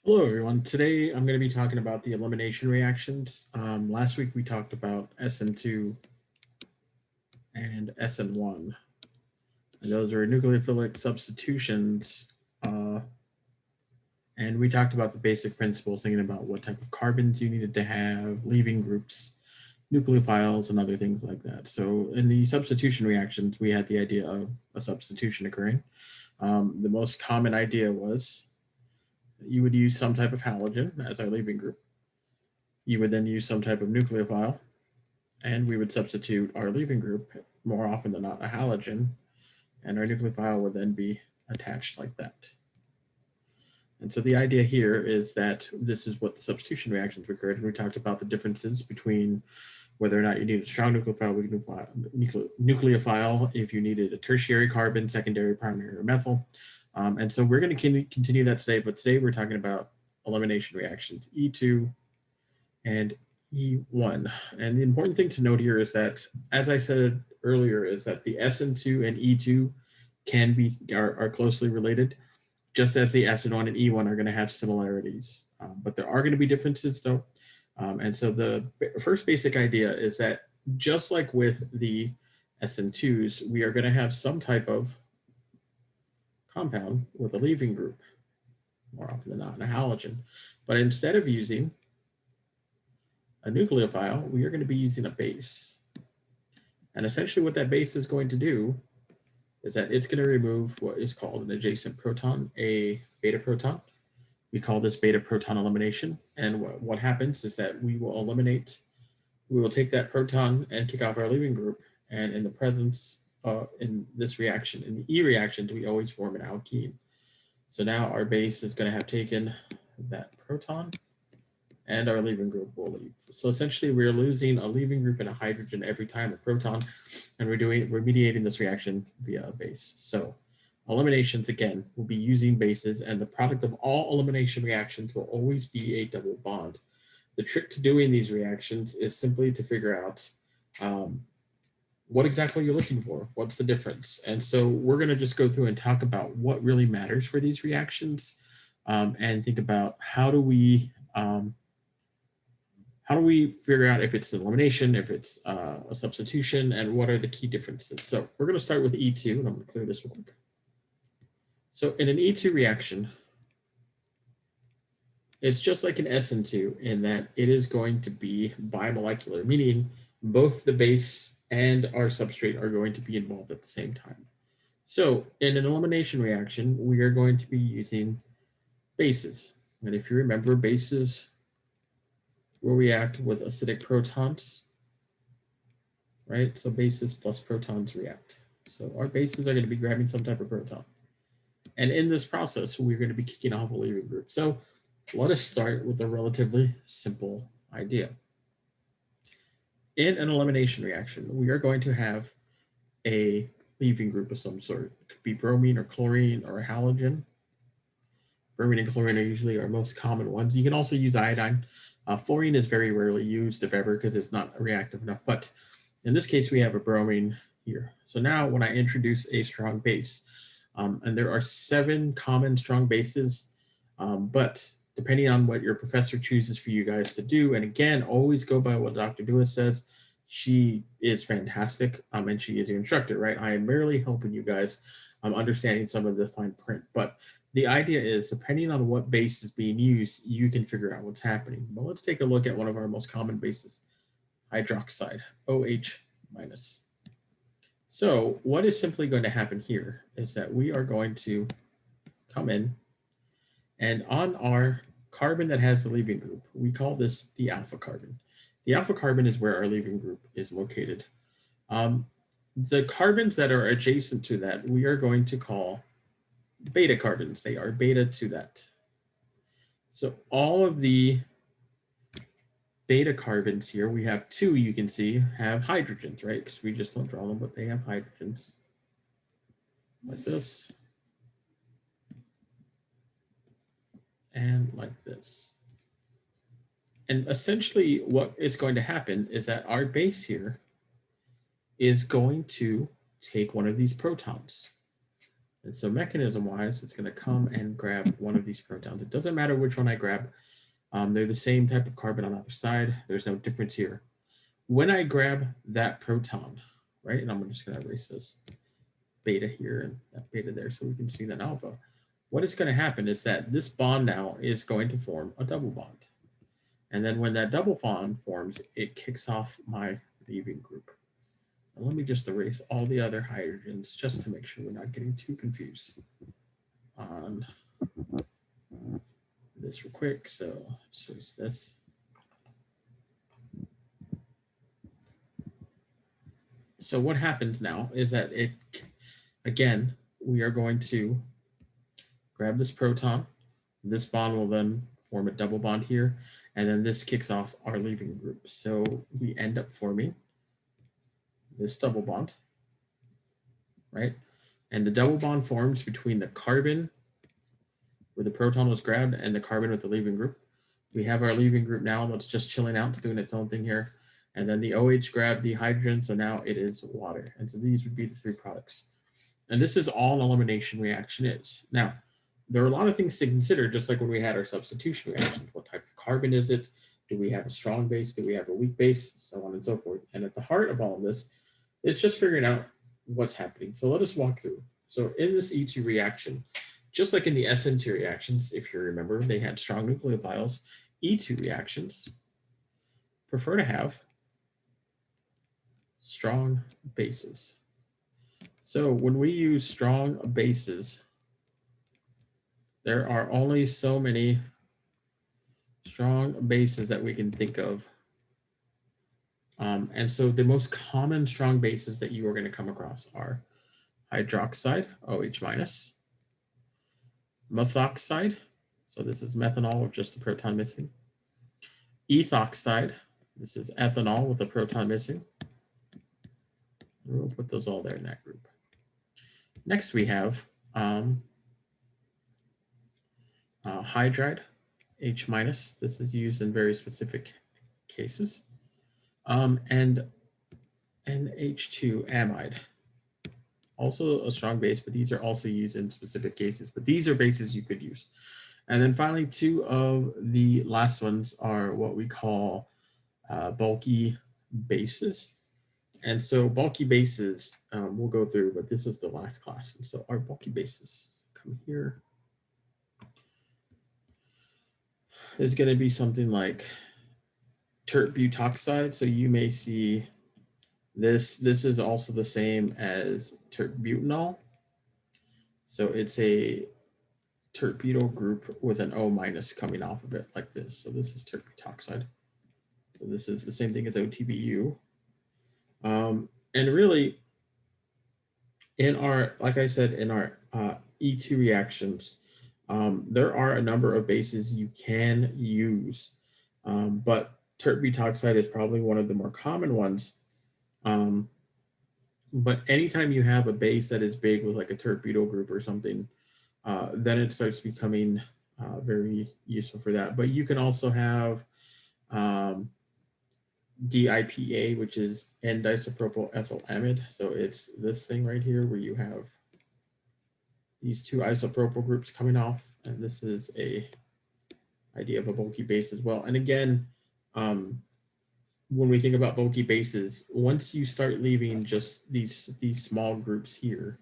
Hello, everyone. Today I'm going to be talking about the elimination reactions. Last week we talked about SN2 and SN1, and those are nucleophilic substitutions. And we talked about the basic principles, thinking about what type of carbons you needed to have, leaving groups, nucleophiles, and other things like that. So in the substitution reactions, we had the idea of a substitution occurring. The most common idea was you would use some type of halogen as our leaving group. You would then use some type of nucleophile, and we would substitute our leaving group, more often than not a halogen, and our nucleophile would then be attached like that. And so the idea here is that this is what the substitution reactions occurred, and we talked about the differences between whether or not you need a strong nucleophile, if you needed a tertiary carbon, secondary, primary, or methyl. And so we're going to continue that today, but today we're talking about elimination reactions, E2 and E1. And the important thing to note here is that, as I said earlier, is that the SN2 and E2 are closely related, just as the SN1 and E1 are going to have similarities. But there are going to be differences, though. And so the first basic idea is that just like with the SN2s, we are going to have some type of compound with a leaving group, more often than not, a halogen. But instead of using a nucleophile, we are going to be using a base. And essentially what that base is going to do is that it's going to remove what is called an adjacent proton, a beta proton. We call this beta proton elimination. And what happens is that we will take that proton and kick off our leaving group. And in the presence, in this reaction, in the E reactions, we always form an alkene. So now our base is going to have taken that proton and our leaving group will leave. So essentially we're losing a leaving group and a hydrogen every time a proton, and we're mediating this reaction via a base. So eliminations, again, will be using bases, and the product of all elimination reactions will always be a double bond. The trick to doing these reactions is simply to figure out what exactly you're looking for, what's the difference. And so we're going to just go through and talk about what really matters for these reactions, and think about how do we figure out if it's an elimination, if it's a substitution, and what are the key differences. So we're going to start with E2, and I'm going to clear this real quick. So in an E2 reaction, it's just like an SN2 in that it is going to be bimolecular, meaning both the base and our substrate are going to be involved at the same time. So in an elimination reaction, we are going to be using bases. And if you remember, bases will react with acidic protons, right? So bases plus protons react. So our bases are going to be grabbing some type of proton. And in this process, we're going to be kicking off a leaving group. So let us start with a relatively simple idea. In an elimination reaction, we are going to have a leaving group of some sort. It could be bromine or chlorine or a halogen. Bromine and chlorine are usually our most common ones. You can also use iodine. Fluorine is very rarely used, if ever, because it's not reactive enough. But in this case, we have a bromine here. So now when I introduce a strong base, and there are 7 common strong bases, but depending on what your professor chooses for you guys to do, and again, always go by what Dr. Lewis says. She is fantastic, and she is your instructor, right? I am merely helping you guys understanding some of the fine print. But the idea is, depending on what base is being used, you can figure out what's happening. But let's take a look at one of our most common bases, hydroxide, OH minus. So what is simply going to happen here is that we are going to come in, and on our carbon that has the leaving group, we call this the alpha carbon. The alpha carbon is where our leaving group is located. The carbons that are adjacent to that, we are going to call beta carbons. They are beta to that. So all of the beta carbons here, we have 2, you can see, have hydrogens, right? Because we just don't draw them, but they have hydrogens like this and like this. And essentially what is going to happen is that our base here is going to take one of these protons. And so mechanism-wise, it's going to come and grab one of these protons. It doesn't matter which one I grab. They're the same type of carbon on either side. There's no difference here. When I grab that proton, right, and I'm just going to erase this beta here and that beta there so we can see that alpha. What is going to happen is that this bond now is going to form a double bond. And then when that double bond forms, it kicks off my leaving group. And let me just erase all the other hydrogens just to make sure we're not getting too confused on this real quick. So let's erase this. So what happens now is that it, again, we are going to grab this proton. This bond will then form a double bond here. And then this kicks off our leaving group. So we end up forming this double bond, right? And the double bond forms between the carbon where the proton was grabbed and the carbon with the leaving group. We have our leaving group now that's just chilling out. It's doing its own thing here. And then the OH grabbed the hydrogen. So now it is water. And so these would be the three products. And this is all an elimination reaction is. Now, there are a lot of things to consider, just like when we had our substitution reactions. What type of carbon is it? Do we have a strong base? Do we have a weak base? So on and so forth. And at the heart of all of this is just figuring out what's happening. So let us walk through. So in this E2 reaction, just like in the SN2 reactions, if you remember, they had strong nucleophiles. E2 reactions prefer to have strong bases. So when we use strong bases, there are only so many strong bases that we can think of. And so the most common strong bases that you are going to come across are hydroxide, OH minus, methoxide, so this is methanol with just the proton missing, ethoxide, this is ethanol with the proton missing. We'll put those all there in that group. Next we have hydride, H minus. This is used in very specific cases. And NH2 amide, also a strong base, but these are also used in specific cases. But these are bases you could use. And then finally, two of the last ones are what we call bulky bases. And so bulky bases we'll go through, but this is the last class. And so our bulky bases come here. There's going to be something like tert butoxide. So you may see this. This is also the same as tert butanol. So it's a tert butyl group with an O minus coming off of it like this. So this is tert butoxide. So this is the same thing as OTBU. And really, in our, like I said, in our E2 reactions, there are a number of bases you can use, but tert butoxide is probably one of the more common ones. But anytime you have a base that is big with like a tert butyl group or something, then it starts becoming very useful for that. But you can also have DIPA, which is N-disopropyl ethyl amide. So it's this thing right here where you have these two isopropyl groups coming off, and this is a idea of a bulky base as well. And again, when we think about bulky bases, once you start leaving just these small groups here,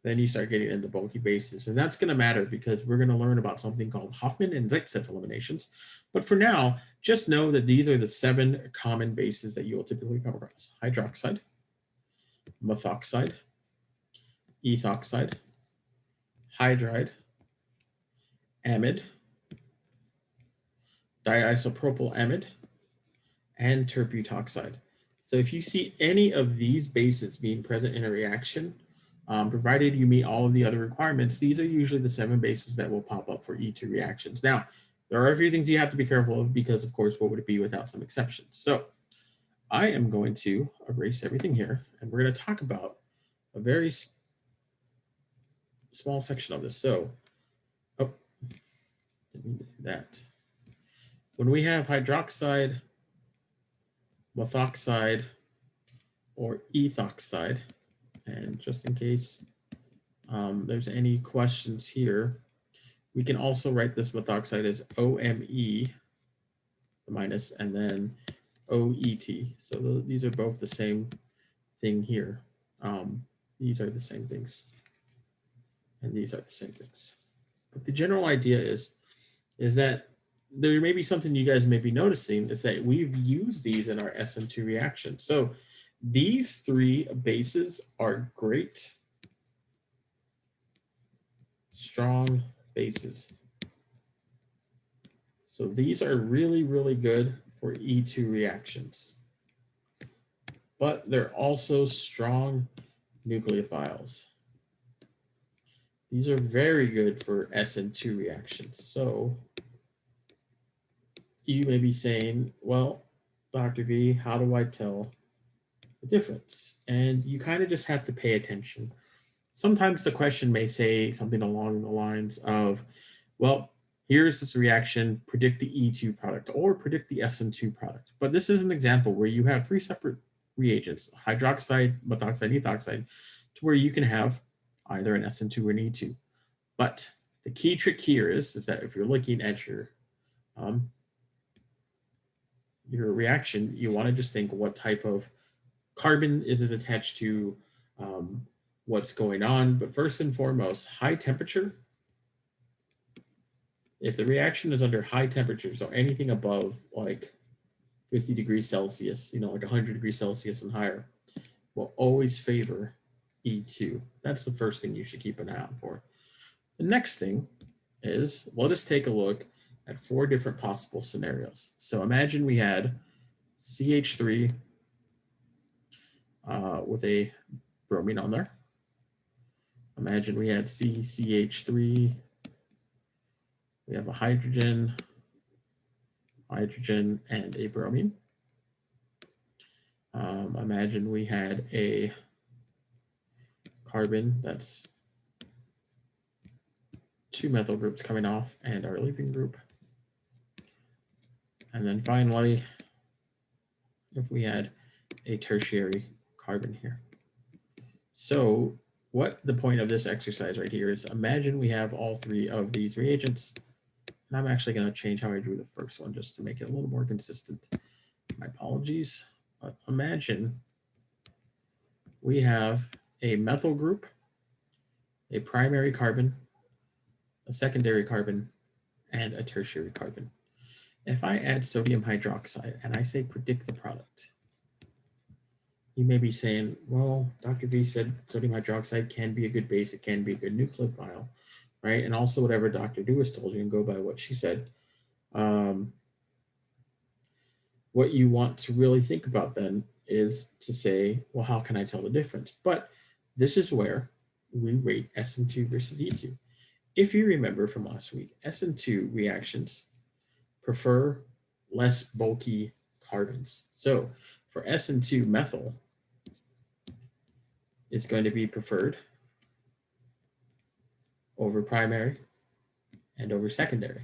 then you start getting into bulky bases. And that's going to matter because we're going to learn about something called Hofmann and Zaitsev eliminations. But for now, just know that these are the 7 common bases that you will typically come across: hydroxide, methoxide, ethoxide, hydride, amide, diisopropyl amide, and tert butoxide. So if you see any of these bases being present in a reaction, provided you meet all of the other requirements, these are usually the 7 bases that will pop up for E2 reactions. Now, there are a few things you have to be careful of because, of course, what would it be without some exceptions? So I am going to erase everything here, and we're going to talk about a very small section of this. So, didn't do that. When we have hydroxide, methoxide, or ethoxide, and just in case there's any questions here. We can also write this methoxide as OME, the minus, and then OET. So these are both the same thing here. These are the same things. And these are the same things. But the general idea is that there may be something you guys may be noticing is that we've used these in our SN2 reaction. So these three bases are great, strong bases. So these are really, really good for E2 reactions. But they're also strong nucleophiles. These are very good for SN2 reactions. So you may be saying, well, Dr. V, how do I tell the difference? And you kind of just have to pay attention. Sometimes the question may say something along the lines of, well, here's this reaction, predict the E2 product or predict the SN2 product. But this is an example where you have three separate reagents, hydroxide, methoxide, ethoxide, to where you can have either an SN2 or an E2. But the key trick here is that if you're looking at your reaction, you want to just think what type of carbon is it attached to, what's going on. But first and foremost, high temperature. If the reaction is under high temperatures or anything above like 50 degrees Celsius, like 100 degrees Celsius and higher, will always favor E2. That's the first thing you should keep an eye out for. The next thing is, let us take a look at 4 different possible scenarios. So imagine we had CH3 with a bromine on there. Imagine we had CCH3. We have a hydrogen, and a bromine. Imagine we had a carbon that's 2 methyl groups coming off and our leaving group. And then finally, if we had a tertiary carbon here. So what the point of this exercise right here is, imagine we have all 3 of these reagents. And I'm actually going to change how I drew the first one just to make it a little more consistent. My apologies. But imagine we have a methyl group, a primary carbon, a secondary carbon, and a tertiary carbon. If I add sodium hydroxide and I say predict the product, you may be saying, well, Dr. V said sodium hydroxide can be a good base, it can be a good nucleophile, right? And also whatever Dr. Dewis told you and go by what she said. What you want to really think about then is to say, well, how can I tell the difference? But this is where we rate SN2 versus E2. If you remember from last week, SN2 reactions prefer less bulky carbons. So for SN2 methyl, it's going to be preferred over primary and over secondary.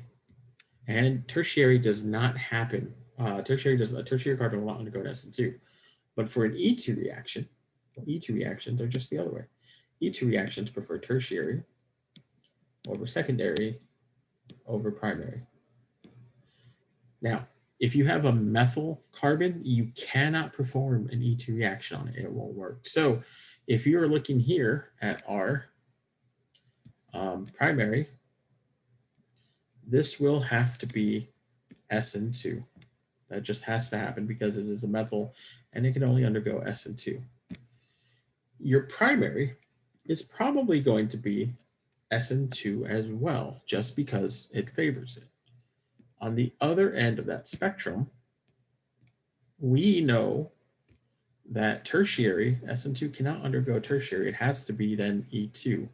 And tertiary does not happen. Tertiary carbon will not undergo an SN2. But for an E2 reaction, E2 reactions are just the other way. E2 reactions prefer tertiary over secondary over primary. Now, if you have a methyl carbon, you cannot perform an E2 reaction on it. It won't work. So if you're looking here at our primary, this will have to be SN2. That just has to happen because it is a methyl and it can only undergo SN2. Your primary is probably going to be SN2 as well, just because it favors it. On the other end of that spectrum, we know that tertiary, SN2 cannot undergo tertiary. It has to be then E2.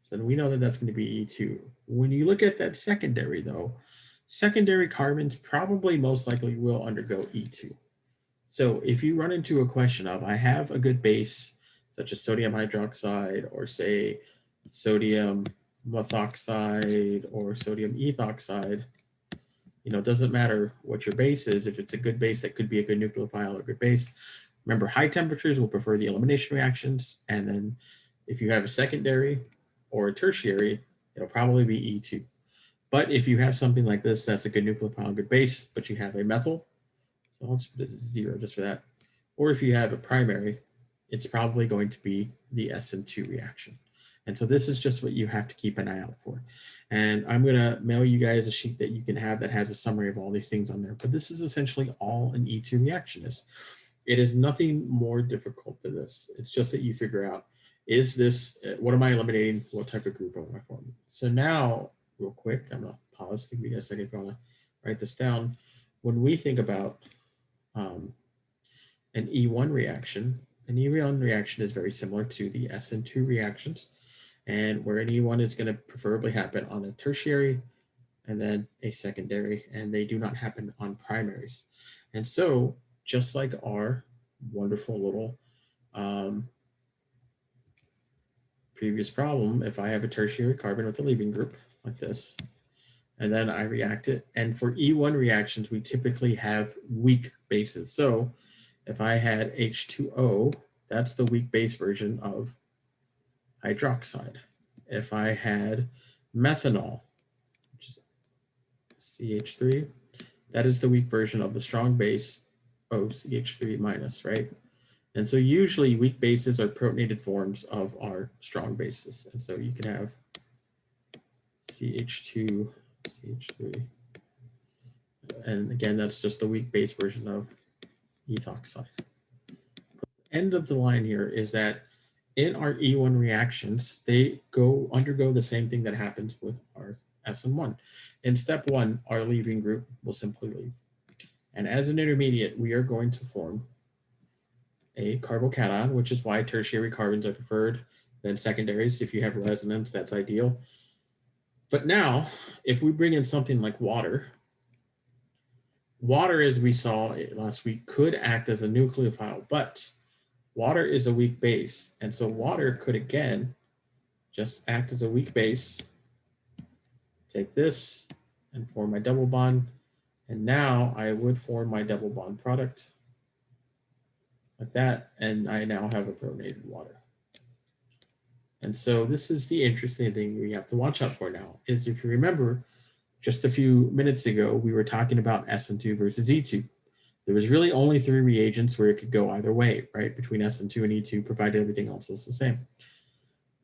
So we know that that's going to be E2. When you look at that secondary, though, secondary carbons probably most likely will undergo E2. So if you run into a question of, I have a good base, such as sodium hydroxide, or say sodium methoxide, or sodium ethoxide, it doesn't matter what your base is. If it's a good base, that could be a good nucleophile or a good base. Remember, high temperatures will prefer the elimination reactions. And then if you have a secondary, or a tertiary, it'll probably be E2. But if you have something like this, that's a good nucleophile, good base, but you have a methyl, so I'll just put it as 0 just for that. Or if you have a primary, it's probably going to be the SN2 reaction. And so this is just what you have to keep an eye out for. And I'm going to mail you guys a sheet that you can have that has a summary of all these things on there. But this is essentially all an E2 reaction is. It is nothing more difficult than this. It's just that you figure out, is this, what am I eliminating? What type of group am I forming? So now, real quick, I'm going to pause, give you guys a second if you want to write this down. When we think about an E1 reaction, an E1 reaction is very similar to the SN2 reactions, and where an E1 is going to preferably happen on a tertiary and then a secondary, and they do not happen on primaries. And so, just like our wonderful little previous problem, if I have a tertiary carbon with a leaving group like this, and then I react it, and for E1 reactions, we typically have weak bases. So if I had H2O, that's the weak base version of hydroxide. If I had methanol, which is CH3, that is the weak version of the strong base OCH3 minus, right? And so usually weak bases are protonated forms of our strong bases. And so you can have CH2, CH3. And again, that's just the weak base version of ethoxide. End of the line here is that in our E1 reactions, they undergo the same thing that happens with our SN1. In step 1, our leaving group will simply leave. And as an intermediate, we are going to form a carbocation, which is why tertiary carbons are preferred than secondaries. If you have resonance, that's ideal. But now, if we bring in something like water, as we saw last week, could act as a nucleophile, but water is a weak base. And so water could, again, just act as a weak base. Take this and form my double bond. And now I would form my double bond product like that. And I now have a protonated water. And so this is the interesting thing we have to watch out for now, is if you remember, just a few minutes ago, we were talking about SN2 versus E2. There was really only 3 reagents where it could go either way, right? Between SN2 and E2, provided everything else is the same.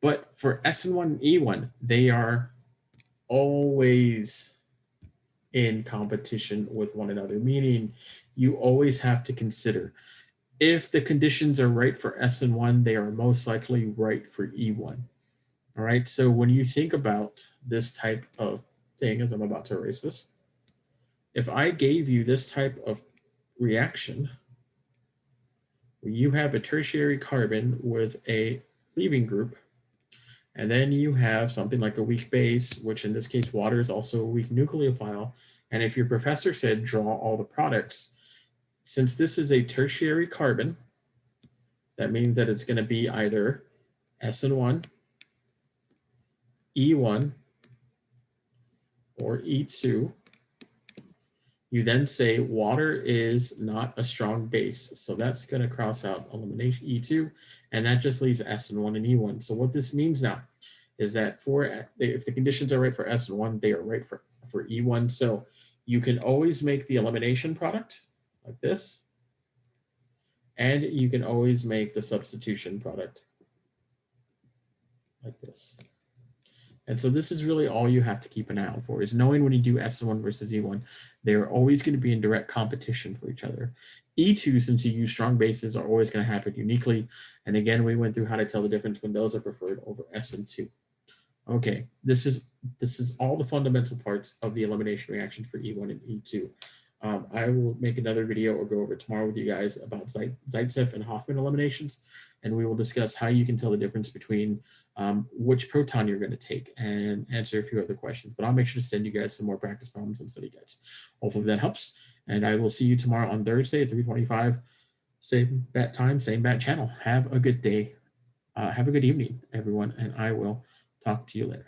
But for SN1 and E1, they are always in competition with one another, meaning you always have to consider, if the conditions are right for SN1, they are most likely right for E1. All right, so when you think about this type of thing, as I'm about to erase this, if I gave you this type of reaction, where you have a tertiary carbon with a leaving group, and then you have something like a weak base, which in this case, water is also a weak nucleophile. And if your professor said, draw all the products, since this is a tertiary carbon, that means that it's going to be either SN1, E1, or E2. You then say water is not a strong base. So that's going to cross out elimination E2, and that just leaves SN1 and E1. So what this means now is that if the conditions are right for SN1, they are right for E1. So you can always make the elimination product like this, and you can always make the substitution product like this. And so this is really all you have to keep an eye out for, is knowing when you do SN1 versus E1, they're always going to be in direct competition for each other. E2, since you use strong bases, are always going to happen uniquely. And again, we went through how to tell the difference when those are preferred over SN2. Okay, this is all the fundamental parts of the elimination reaction for E1 and E2. I will make another video or go over tomorrow with you guys about Zaitsev and Hoffman eliminations, and we will discuss how you can tell the difference between which proton you're going to take and answer a few other questions. But I'll make sure to send you guys some more practice problems and study guides. Hopefully that helps. And I will see you tomorrow on Thursday at 3:25. Same bat time, same bat channel. Have a good day. Have a good evening, everyone, and I will talk to you later.